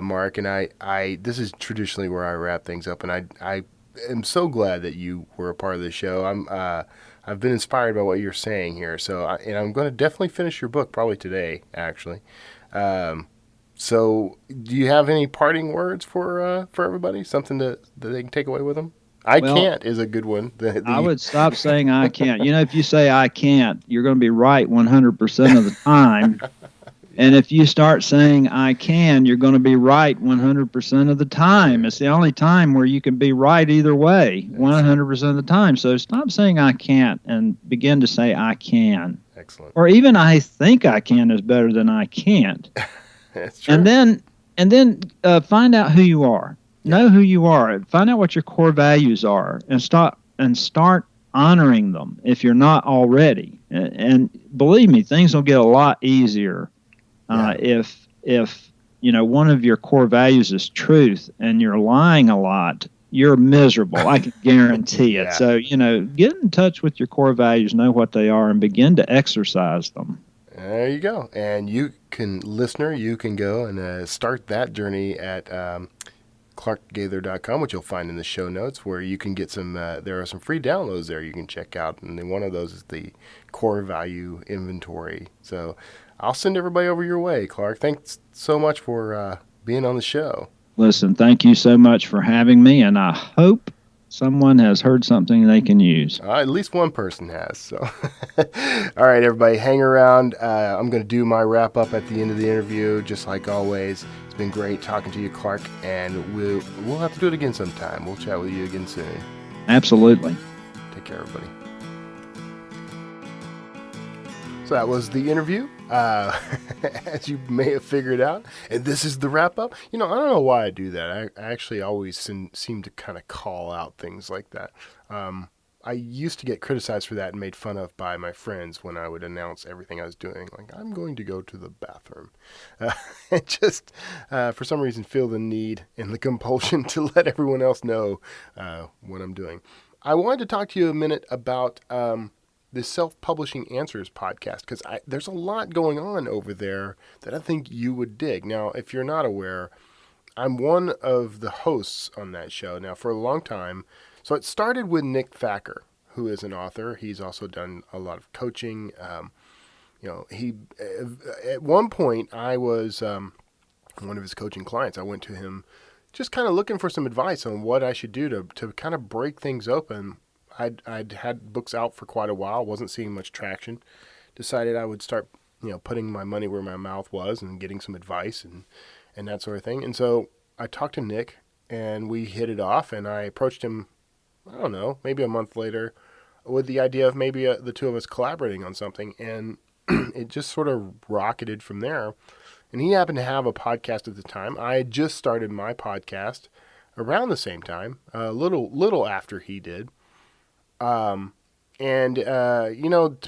mark, and I this is traditionally where I wrap things up, and I am so glad that you were a part of the show. I've been inspired by what you're saying here, and I'm going to definitely finish your book probably today, actually. So do you have any parting words for everybody? Something that they can take away with them? I Well, can't is a good one. I would stop saying I can't. If you say I can't, you're going to be right 100% of the time. And if you start saying I can, you're going to be right 100% of the time. It's the only time where you can be right either way, 100% of the time. So stop saying I can't and begin to say I can. Excellent. Or even I think I can is better than I can't. That's true. And then find out who you are. Know who you are. Find out what your core values are, and start honoring them if you're not already. And believe me, things will get a lot easier if one of your core values is truth, and you're lying a lot. You're miserable. I can guarantee it. So get in touch with your core values, know what they are, and begin to exercise them. There you go. And you can go and start that journey at clarkgaither.com, which you'll find in the show notes, where you can get there are some free downloads there you can check out. And then one of those is the core value inventory. So I'll send everybody over your way, Clark. Thanks so much for being on the show. Listen, thank you so much for having me, and I hope someone has heard something they can use. At least one person has. So, all right, everybody, hang around. I'm going to do my wrap up at the end of the interview, just like always. It's been great talking to you, Clark, and we'll have to do it again sometime. We'll chat with you again soon. Absolutely. Take care, everybody. So that was the interview, as you may have figured out. And this is the wrap-up. I don't know why I do that. I actually always seem to kind of call out things like that. I used to get criticized for that and made fun of by my friends when I would announce everything I was doing. Like, I'm going to go to the bathroom. And just, for some reason, feel the need and the compulsion to let everyone else know what I'm doing. I wanted to talk to you a minute about the Self-Publishing Answers podcast, because there's a lot going on over there that I think you would dig. Now, if you're not aware, I'm one of the hosts on that show now for a long time. So it started with Nick Thacker, who is an author. He's also done a lot of coaching. He at one point I was one of his coaching clients. I went to him just kind of looking for some advice on what I should do to kind of break things open. I'd had books out for quite a while, wasn't seeing much traction. Decided I would start, putting my money where my mouth was and getting some advice and that sort of thing. And so I talked to Nick, and we hit it off, and I approached him, I don't know, maybe a month later, with the idea of maybe the two of us collaborating on something. And it just sort of rocketed from there. And he happened to have a podcast at the time. I had just started my podcast around the same time, a little after he did. To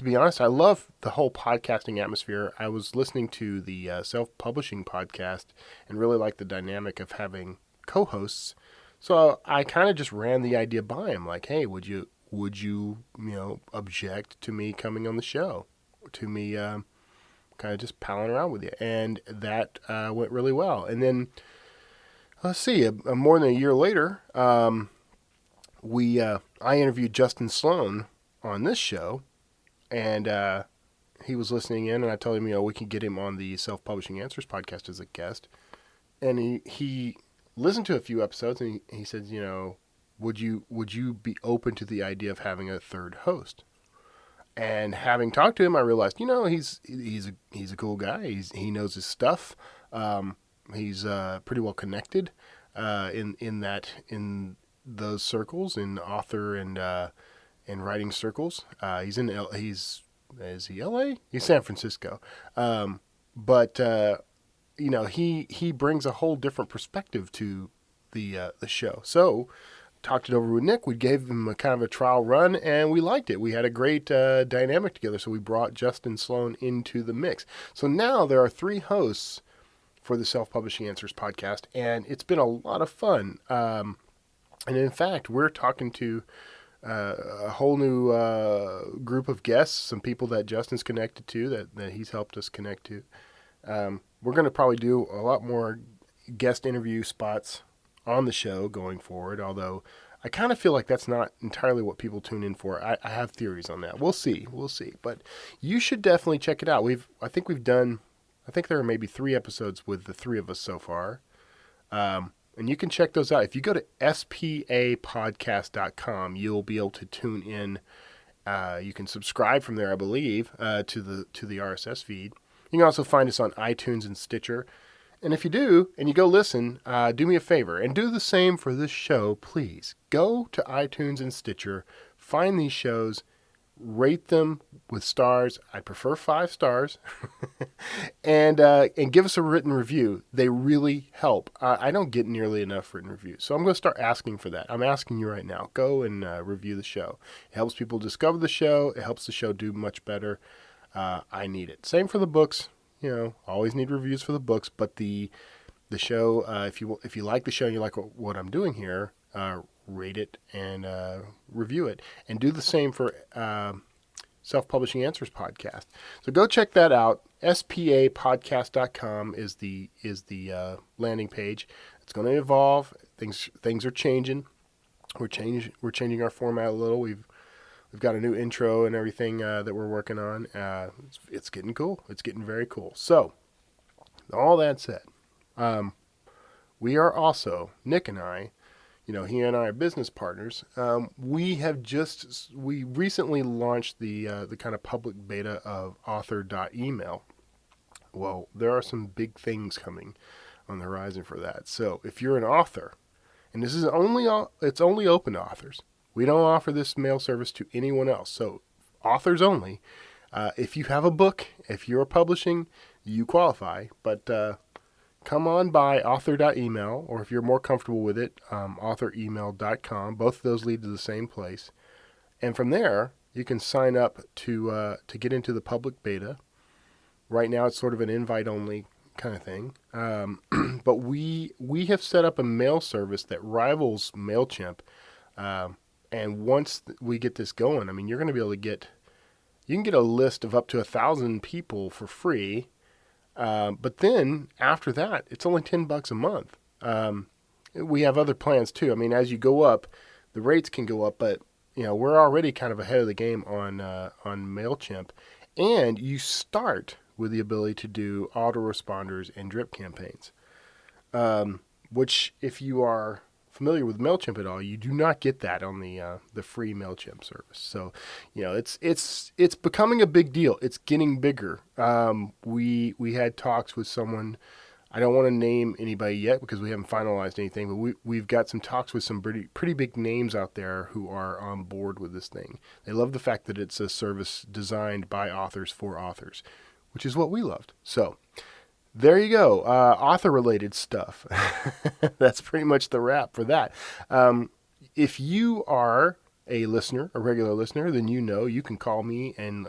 be honest, I love the whole podcasting atmosphere. I was listening to the self-publishing podcast and really liked the dynamic of having co-hosts. So I kind of just ran the idea by him, like, hey, would you object to me coming on the show, to me kind of just palling around with you? And that went really well. And then, let's see, more than a year later, I interviewed Justin Sloan on this show, and he was listening in, and I told him, we can get him on the Self-Publishing Answers podcast as a guest. And he listened to a few episodes, and he said, would you be open to the idea of having a third host? And having talked to him, I realized, he's a cool guy. He knows his stuff. He's pretty well connected in those circles, in author and writing circles. Is he LA? He's San Francisco. But he brings a whole different perspective to the show. So talked it over with Nick. We gave him a kind of a trial run, and we liked it. We had a great dynamic together. So we brought Justin Sloan into the mix. So now there are 3 hosts for the Self-Publishing Answers podcast, and it's been a lot of fun. And in fact, we're talking to a whole new group of guests, some people that Justin's connected to, that he's helped us connect to. We're going to probably do a lot more guest interview spots on the show going forward, although I kind of feel like that's not entirely what people tune in for. I have theories on that. We'll see. But you should definitely check it out. I think there are maybe 3 episodes with the 3 of us so far. And you can check those out. If you go to spapodcast.com, you'll be able to tune in. You can subscribe from there, I believe, to the RSS feed. You can also find us on iTunes and Stitcher. And if you do, and you go listen, do me a favor, and do the same for this show, please. Go to iTunes and Stitcher, find these shows, rate them with stars. I prefer 5 stars. and give us a written review. They really help. I don't get nearly enough written reviews, so I'm going to start asking for that. I'm asking you right now. Go and review the show. It helps people discover the show. It helps the show do much better. I need it. Same for the books. Always need reviews for the books, but the show, if you like the show and you like what I'm doing here, rate it and review it, and do the same for Self-Publishing Answers podcast. So go check that out. spapodcast.com is the landing page. It's going to evolve. Things are changing. We're changing our format a little. We've got a new intro and everything that we're working on. It's getting cool. It's getting very cool. So, all that said, we are also, Nick and I, he and I are business partners. We recently launched the kind of public beta of author.email. Well, there are some big things coming on the horizon for that. So, if you're an author, and it's only open to authors. We don't offer this mail service to anyone else. So, authors only. If you have a book, if you're publishing, you qualify. But come on by author.email, or if you're more comfortable with it, authoremail.com. Both of those lead to the same place. And from there, you can sign up to get into the public beta. Right now, it's sort of an invite-only kind of thing. But we have set up a mail service that rivals MailChimp. And once we get this going, I mean, you're going to be able to you can get a list of up to 1,000 people for free. But then after that, it's only $10 a month. We have other plans too. I mean, as you go up, the rates can go up, but we're already kind of ahead of the game on MailChimp. And you start with the ability to do autoresponders and drip campaigns, which if you are familiar with MailChimp at all, you do not get that on the free MailChimp service. So, it's becoming a big deal. It's getting bigger. We had talks with someone. I don't want to name anybody yet because we haven't finalized anything, but we've got some talks with some pretty big names out there who are on board with this thing. They love the fact that it's a service designed by authors for authors, which is what we loved. So, there you go. Author-related stuff. That's pretty much the wrap for that. If you are a regular listener, then you can call me and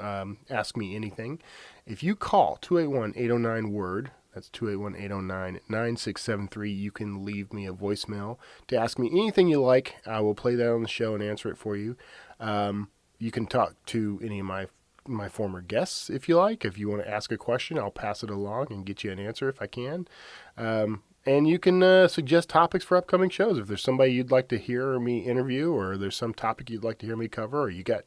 ask me anything. If you call 281-809-WORD, that's 281-809-9673, you can leave me a voicemail to ask me anything you like. I will play that on the show and answer it for you. You can talk to any of my former guests if you like. If you want to ask a question, I'll pass it along and get you an answer if I can. And you can suggest topics for upcoming shows. If there's somebody you'd like to hear me interview, or there's some topic you'd like to hear me cover, or you got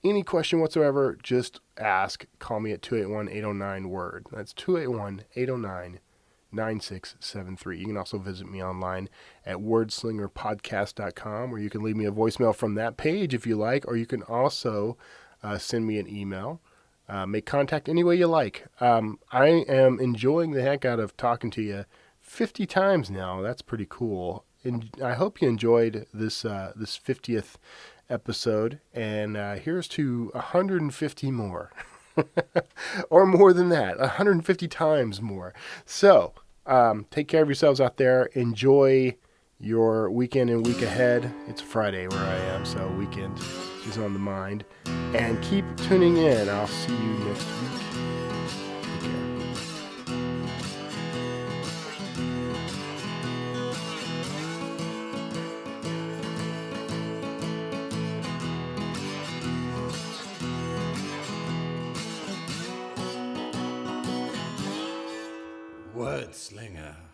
any question whatsoever, just ask. Call me at 281-809-WORD. That's 281-809-9673. You can also visit me online at wordslingerpodcast.com, where you can leave me a voicemail from that page if you like, or you can also send me an email. Make contact any way you like. I am enjoying the heck out of talking to you 50 times now. That's pretty cool. And I hope you enjoyed this 50th episode. And here's to 150 more. Or more than that. 150 times more. So, take care of yourselves out there. Enjoy your weekend and week ahead. It's Friday where I am, so weekend is on the mind. And keep tuning in. I'll see you next week. Take care. word slinger.